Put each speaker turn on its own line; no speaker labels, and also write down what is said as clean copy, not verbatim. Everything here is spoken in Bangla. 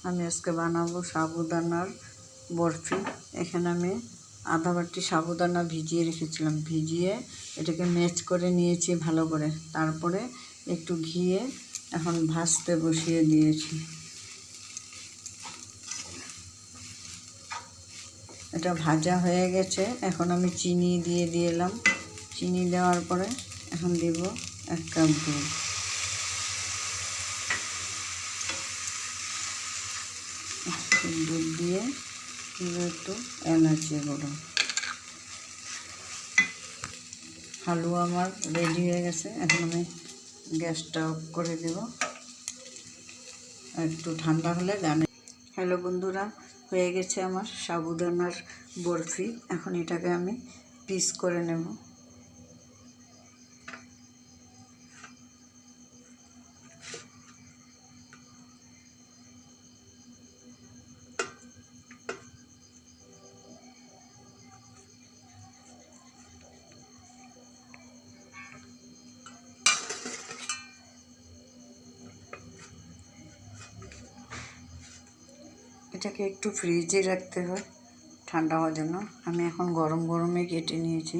আমি আজকে বানাবো সাবুদানার বরফি। এখানে আমি আধা বাটি সাবুদানা ভিজিয়ে রেখেছিলাম, ভিজিয়ে এটাকে ম্যাচ করে নিয়েছি ভালো করে। তারপরে একটু ঘিয়ে এখন ভাজতে বসিয়ে দিয়েছি। এটা ভাজা হয়ে গেছে। এখন আমি চিনি দিয়ে দিলাম। চিনি দেওয়ার পরে এখন দিব 1 কাপ দুধ। দুধ দিয়ে একটু এলাচি গুঁড়ো। হালুয়া আমার রেডি হয়ে গেছে। এখন আমি গ্যাসটা অফ করে দেব, একটু ঠান্ডা হলে গানে। হ্যালো বন্ধুরা, হয়ে গেছে আমার সাবুদানার বরফি। এখন এটাকে আমি পিস করে নেব। এটাকে একটু ফ্রিজে রাখতে হয় ঠান্ডা হওয়ার জন্য। আমি এখন গরম গরমে কেটে নিয়েছি।